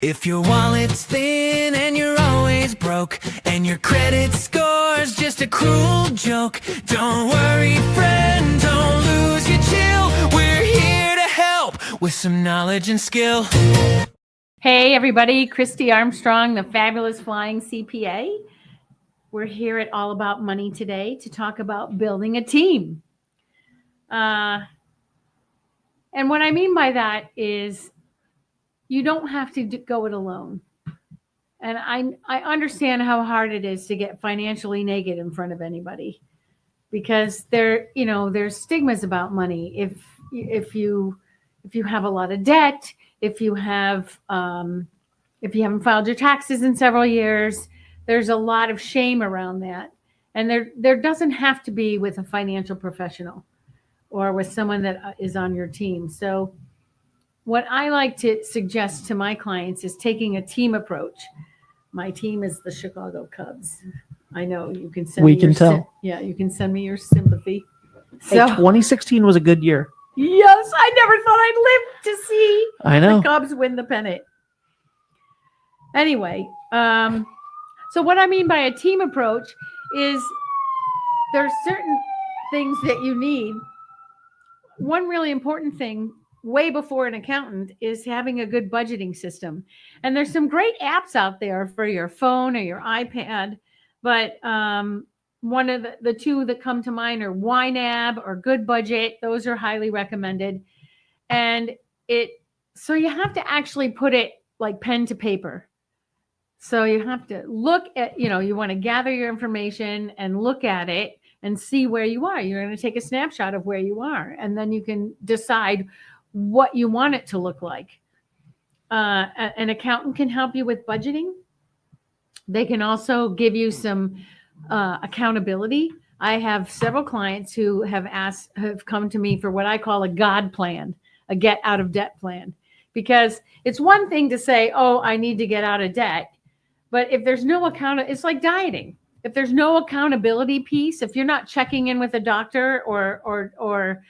If your wallet's thin and you're always broke, and your credit score's just a cruel joke, don't worry, friend, don't lose your chill. We're here to help with some knowledge and skill. Hey everybody, Christy Armstrong, the Fabulous Flying CPA. We're here at All About Money today to talk about building a team. And what I mean by that is you don't have to go it alone. And I understand how hard it is to get financially naked in front of anybody, because there's stigmas about money. If you have a lot of debt, if you haven't filed your taxes in several years, there's a lot of shame around that. And there doesn't have to be with a financial professional or with someone that is on your team. So what I like to suggest to my clients is taking a team approach. My team is the Chicago Cubs. I know you can send We me can your tell. you can send me your sympathy. Hey, 2016 was a good year. Yes, I never thought I'd live to see I know. the Cubs win the pennant. Anyway, so what I mean by a team approach is there's certain things that you need. One really important thing, way before an accountant, is having a good budgeting system. And there's some great apps out there for your phone or your iPad, but one of the two that come to mind are YNAB or Good Budget. Those are highly recommended. And so you have to actually put it like pen to paper. So you have to look at, you want to gather your information and look at it and see where you are. You're going to take a snapshot of where you are, and then you can decide what you want it to look like. An accountant can help you with budgeting. They can also give you some accountability. I have several clients who have come to me for what I call a God plan, a get out of debt plan, because it's one thing to say, oh, I need to get out of debt. But if there's no it's like dieting. If there's no accountability piece, if you're not checking in with a doctor or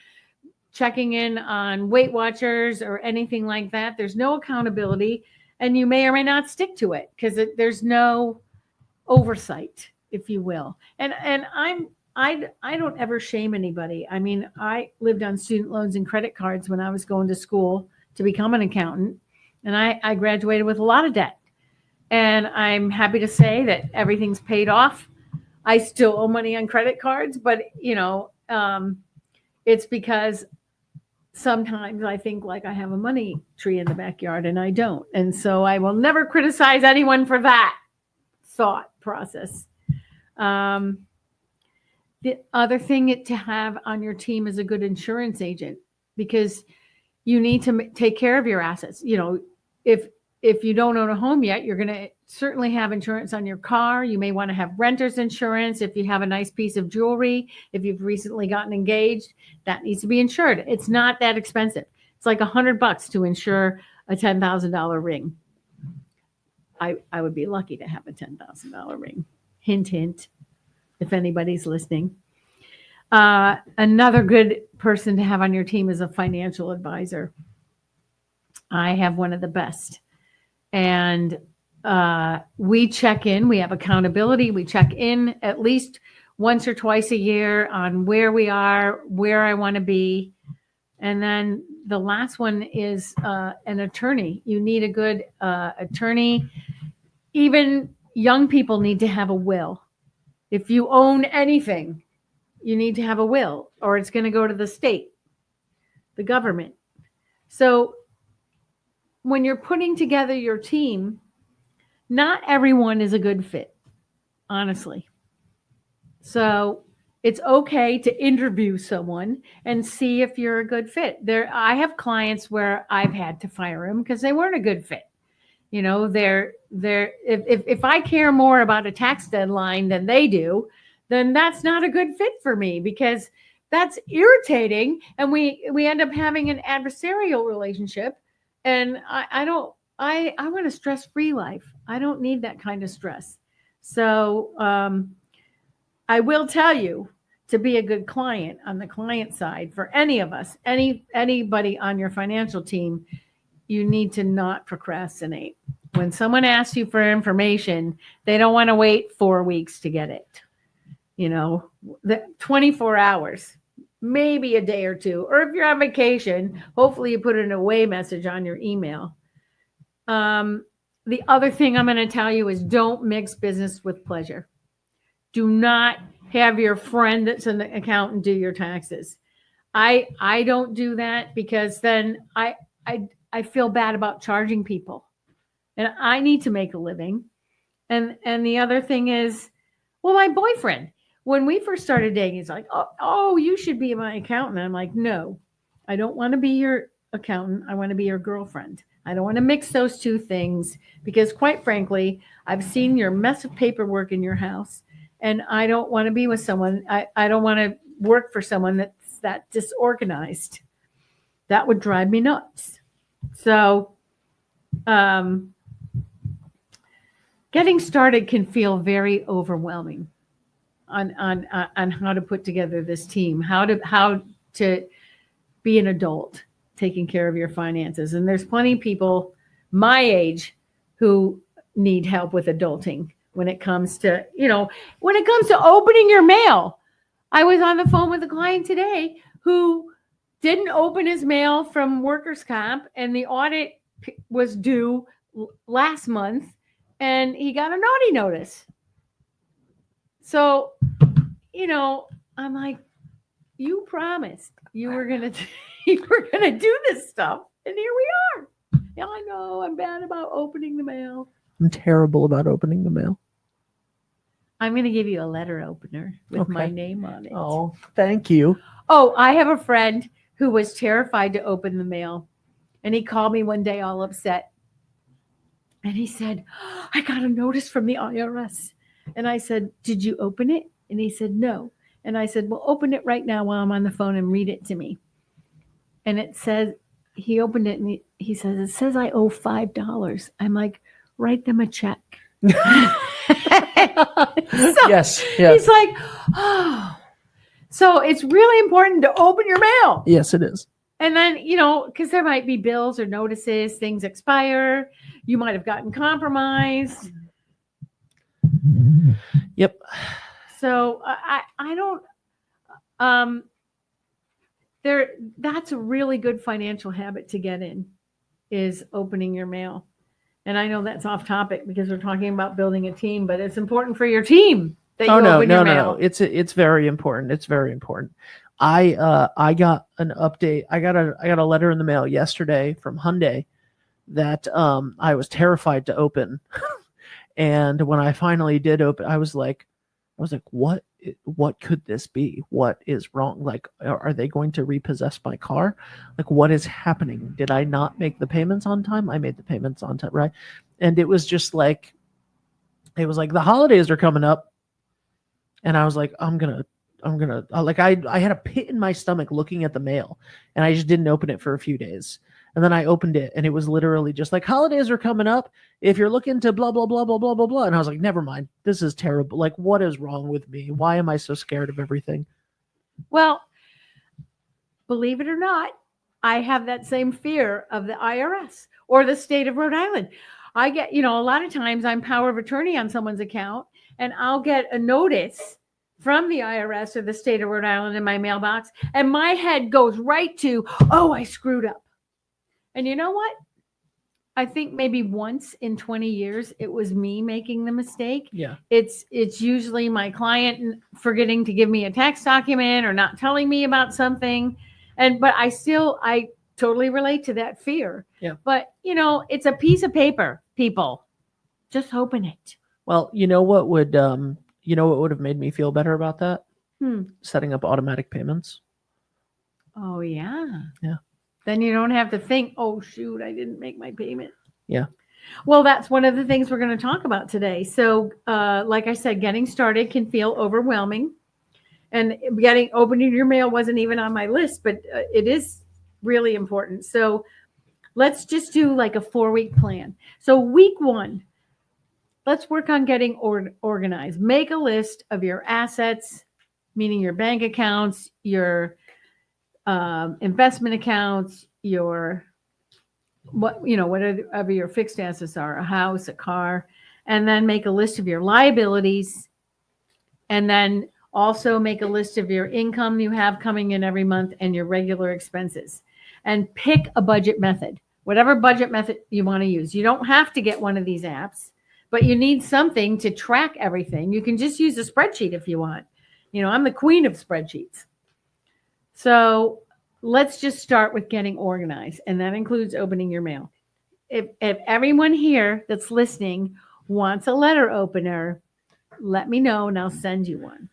checking in on Weight Watchers or anything like that, there's no accountability, and you may or may not stick to it because there's no oversight, if you will. And I don't ever shame anybody. I mean, I lived on student loans and credit cards when I was going to school to become an accountant, and I graduated with a lot of debt. And I'm happy to say that everything's paid off. I still owe money on credit cards, but it's because sometimes I think like I have a money tree in the backyard and I don't. And so I will never criticize anyone for that thought process. The other thing to have on your team is a good insurance agent, because you need to take care of your assets. If you don't own a home yet, you're going to certainly have insurance on your car. You may want to have renter's insurance. If you have a nice piece of jewelry, if you've recently gotten engaged, that needs to be insured. It's not that expensive. It's like $100 to insure a $10,000 ring. I would be lucky to have a $10,000 ring. Hint, hint, if anybody's listening. Another good person to have on your team is a financial advisor. I have one of the best. And we check in. We have accountability. We check in at least once or twice a year on where we are, where I want to be. And then the last one is an attorney. You need a good attorney. Even young people need to have a will. If you own anything, you need to have a will, or it's going to go to the state, the government. So when you're putting together your team, not everyone is a good fit, honestly. So it's okay to interview someone and see if you're a good fit. I have clients where I've had to fire them because they weren't a good fit. If I care more about a tax deadline than they do, then that's not a good fit for me, because that's irritating, and we end up having an adversarial relationship. And I want a stress-free life. I don't need that kind of stress. So I will tell you, to be a good client on the client side for any of us, anybody on your financial team, you need to not procrastinate. When someone asks you for information, they don't want to wait 4 weeks to get it. The 24 hours, maybe a day or two. Or if you're on vacation, hopefully you put an away message on your email. The other thing I'm going to tell you is don't mix business with pleasure. Do not have your friend that's an accountant do your taxes. I don't do that because then I feel bad about charging people. And I need to make a living. And the other thing is, well, my boyfriend, when we first started dating, he's like, oh, you should be my accountant. I'm like, no, I don't want to be your accountant. I want to be your girlfriend. I don't want to mix those two things because, quite frankly, I've seen your mess of paperwork in your house, and I don't want to be with someone. I don't want to work for someone that's that disorganized. That would drive me nuts. So, getting started can feel very overwhelming on how to put together this team, how to be an adult, taking care of your finances. And there's plenty of people my age who need help with adulting when it comes to opening your mail. I was on the phone with a client today who didn't open his mail from workers' comp, and the audit was due last month, and he got a naughty notice. So, I'm like, you promised you were gonna do this stuff, and here we are. Yeah, I know I'm bad about opening the mail. I'm terrible about opening the mail. I'm gonna give you a letter opener with my Okay. name on it. Oh, thank you. Oh, I have a friend who was terrified to open the mail, and he called me one day all upset. And he said, I got a notice from the IRS. And I said, did you open it? And he said, no. And I said, well, open it right now while I'm on the phone and read it to me. And it says, he opened it and he says, it says I owe $5. I'm like, write them a check. Yes. Yeah. He's like, oh. So it's really important to open your mail. Yes, it is. And then, because there might be bills or notices, things expire. You might have gotten compromised. Yep. So I don't, that's a really good financial habit to get in, is opening your mail. And I know that's off topic because we're talking about building a team, but it's important for your team that you open your mail. No. It's very important. It's very important. I got an update. I got a letter in the mail yesterday from Hyundai that I was terrified to open. And when I finally did open, I was like, what could this be? What is wrong? Like, are they going to repossess my car? Like, what is happening? Did I not make the payments on time? I made the payments on time, right? And it was just like, the holidays are coming up. And I was like, I'm gonna like, I had a pit in my stomach looking at the mail, and I just didn't open it for a few days. And then I opened it, and it was literally just like, holidays are coming up. If you're looking to blah, blah, blah, blah, blah, blah, blah. And I was like, never mind. This is terrible. Like, what is wrong with me? Why am I so scared of everything? Well, believe it or not, I have that same fear of the IRS or the state of Rhode Island. I get, a lot of times I'm power of attorney on someone's account, and I'll get a notice from the IRS or the state of Rhode Island in my mailbox, and my head goes right to, oh, I screwed up. And you know what? I think maybe once in 20 years, it was me making the mistake. Yeah. It's usually my client forgetting to give me a tax document or not telling me about something. But I totally relate to that fear. Yeah. But, it's a piece of paper, people. Just open it. Well, you know what would have made me feel better about that? Setting up automatic payments. Oh, yeah. Yeah. Then you don't have to think, oh, shoot, I didn't make my payment. Yeah. Well, that's one of the things we're going to talk about today. So, like I said, getting started can feel overwhelming. And opening your mail wasn't even on my list, but it is really important. So let's just do like a 4-week plan. So week 1, let's work on getting organized. Make a list of your assets, meaning your bank accounts, your investment accounts, your whatever your fixed assets are, a house, a car, and then make a list of your liabilities, and then also make a list of your income you have coming in every month and your regular expenses, and pick a budget method, whatever budget method you want to use. You don't have to get one of these apps, but you need something to track everything. You can just use a spreadsheet if you want. I'm the queen of spreadsheets. So let's just start with getting organized, and that includes opening your mail. If everyone here that's listening wants a letter opener, let me know and I'll send you one.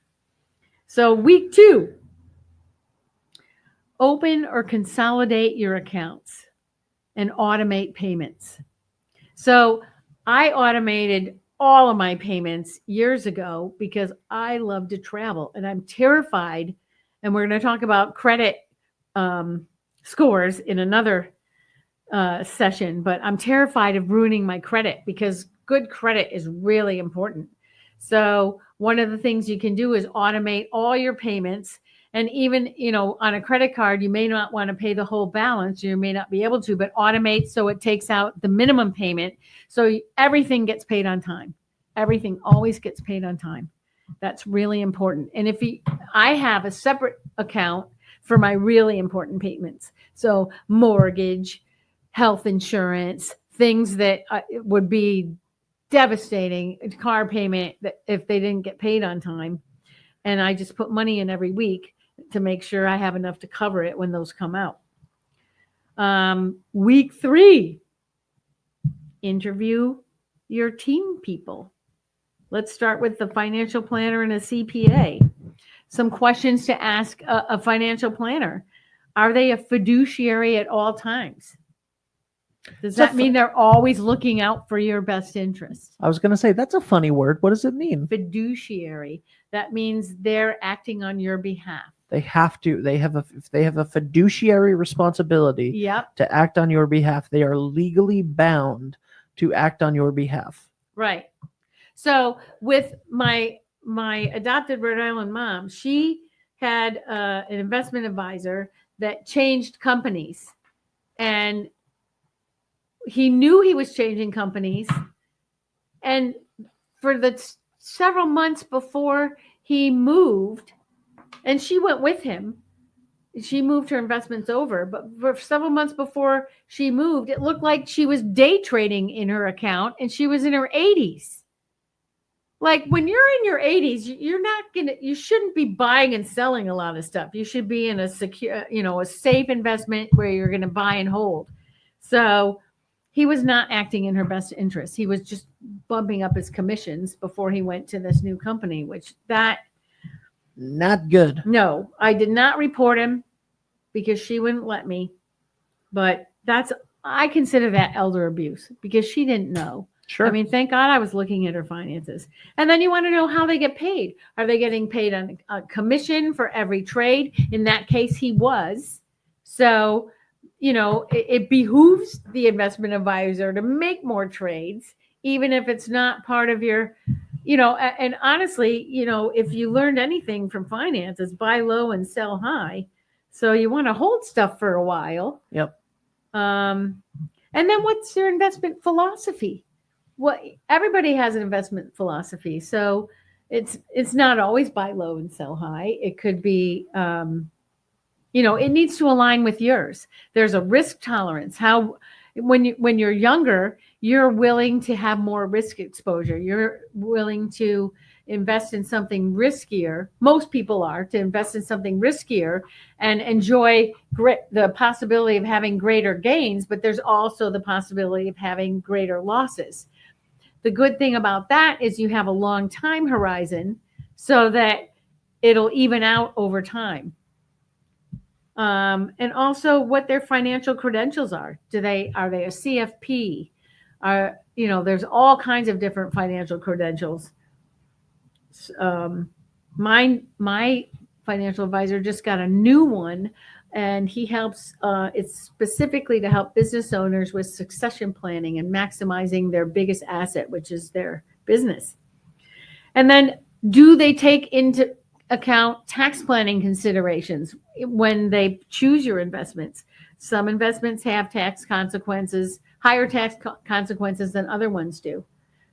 So week 2, open or consolidate your accounts and automate payments. So I automated all of my payments years ago because I love to travel and I'm terrified. And we're going to talk about credit scores in another session, but I'm terrified of ruining my credit because good credit is really important. So one of the things you can do is automate all your payments. And even, on a credit card, you may not want to pay the whole balance. You may not be able to, but automate so it takes out the minimum payment. So everything gets paid on time. Everything always gets paid on time. That's really important. And I have a separate account for my really important payments. So mortgage, health insurance, things that would be devastating, car payment that if they didn't get paid on time. And I just put money in every week to make sure I have enough to cover it when those come out. Week 3, interview your team people. Let's start with the financial planner and a CPA. Some questions to ask a financial planner. Are they a fiduciary at all times? Does that mean they're always looking out for your best interest? I was going to say, that's a funny word. What does it mean? Fiduciary. That means they're acting on your behalf. They have to. They have a fiduciary responsibility to act on your behalf. They are legally bound to act on your behalf. Right. So with my adopted Rhode Island mom, she had an investment advisor that changed companies, and he knew he was changing companies. And for the several months before he moved, and she went with him, she moved her investments over, but for several months before she moved, it looked like she was day trading in her account and she was in her 80s. Like when you're in your 80s, you shouldn't be buying and selling a lot of stuff. You should be in a secure, a safe investment where you're going to buy and hold. So he was not acting in her best interest. He was just bumping up his commissions before he went to this new company, not good. No, I did not report him because she wouldn't let me. But I consider that elder abuse because she didn't know. Sure. I mean, thank God I was looking at her finances. And then you want to know how they get paid. Are they getting paid on a commission for every trade? In that case, he was. So, it behooves the investment advisor to make more trades, even if it's not part of your, and honestly, if you learned anything from finance, it's buy low and sell high. So you want to hold stuff for a while. Yep. And then what's your investment philosophy? Everybody has an investment philosophy. So it's not always buy low and sell high. It could be, it needs to align with yours. There's a risk tolerance. When you're younger, you're willing to have more risk exposure. You're willing to invest in something riskier. Most people are to invest in something riskier and enjoy the possibility of having greater gains, but there's also the possibility of having greater losses. The good thing about that is you have a long time horizon so that it'll even out over time. And also what their financial credentials are. Are they a CFP? There's all kinds of different financial credentials. My financial advisor just got a new one, and he helps, it's specifically to help business owners with succession planning and maximizing their biggest asset, which is their business. And then do they take into account tax planning considerations when they choose your investments? Some investments have tax consequences, higher tax consequences than other ones do.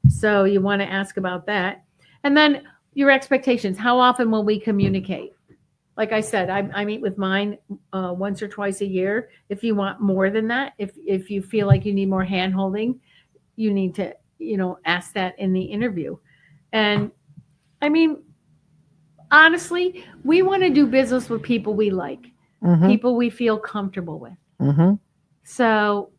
So you want to ask about that. And then your expectations. How often will we communicate? Like I said, I meet with mine once or twice a year. If you want more than that, if you feel like you need more hand holding, you need to, ask that in the interview. And I mean, honestly, we want to do business with people we like, people we feel comfortable with. Mm-hmm. So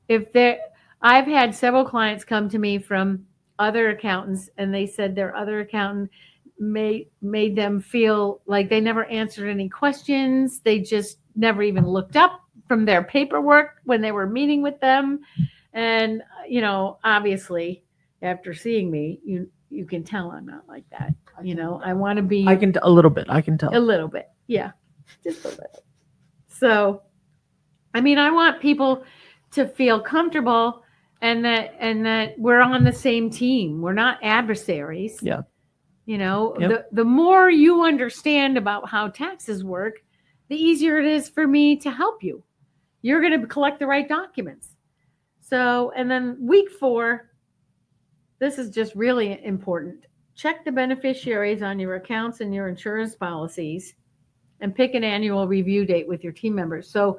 I've had several clients come to me from other accountants, and they said their other accountant made them feel like they never answered any questions. They just never even looked up from their paperwork when they were meeting with them. And, obviously after seeing me, you can tell I'm not like that. I want to be I can a little bit. I can tell. a little bit. Yeah. Just a little. So, I mean, I want people to feel comfortable and that we're on the same team. We're not adversaries. Yeah. The more you understand about how taxes work, the easier it is for me to help you. You're going to collect the right documents. So, and then week 4, this is just really important. Check the beneficiaries on your accounts and your insurance policies and pick an annual review date with your team members. So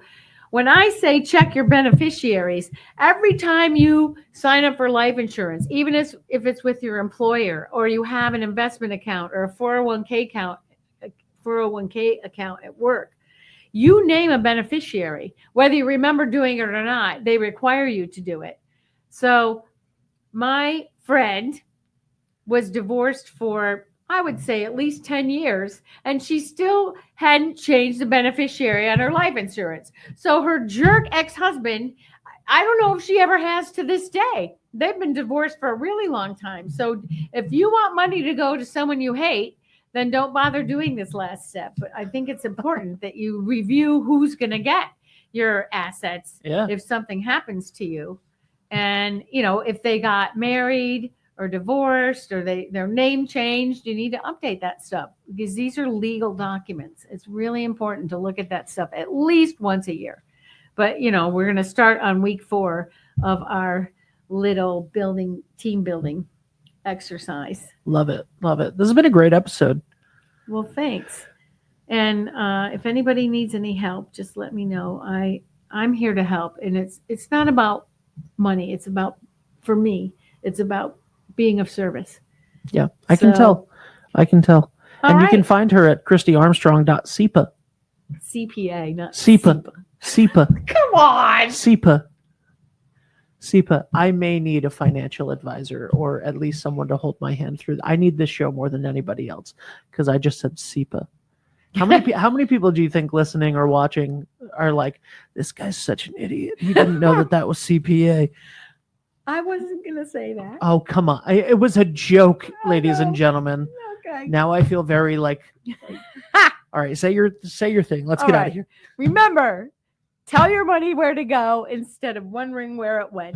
when I say check your beneficiaries, every time you sign up for life insurance, even if it's with your employer or you have an investment account or a 401k account at work, you name a beneficiary. Whether you remember doing it or not, they require you to do it. So my friend was divorced for, I would say, at least 10 years, and she still hadn't changed the beneficiary on her life insurance. So her jerk ex-husband, I don't know if she ever has to this day. They've been divorced for a really long time. So if you want money to go to someone you hate, then don't bother doing this last step. But I think it's important that you review who's going to get your assets if something happens to you. And, if they got married or divorced or their name changed, you need to update that stuff because these are legal documents. It's really important to look at that stuff at least once a year. But, we're going to start on week 4 of our little team building exercise. Love it. Love it. This has been a great episode. Well, thanks. And if anybody needs any help, just let me know. I'm here to help. And it's not about money. It's about, for me, it's about being of service. Yeah, I can tell. And you can find her at ChristyArmstrong.CEPA. CPA, not CEPA. CEPA. Come on. CEPA. I may need a financial advisor or at least someone to hold my hand through. I need this show more than anybody else because I just said CEPA. How many people do you think listening or watching are like, this guy's such an idiot. He didn't know that was CPA. I wasn't going to say that. Oh, come on. It was a joke, ladies and gentlemen. Okay. Now I feel very like, all right, say your thing. Let's get out of here. Remember, tell your money where to go instead of wondering where it went.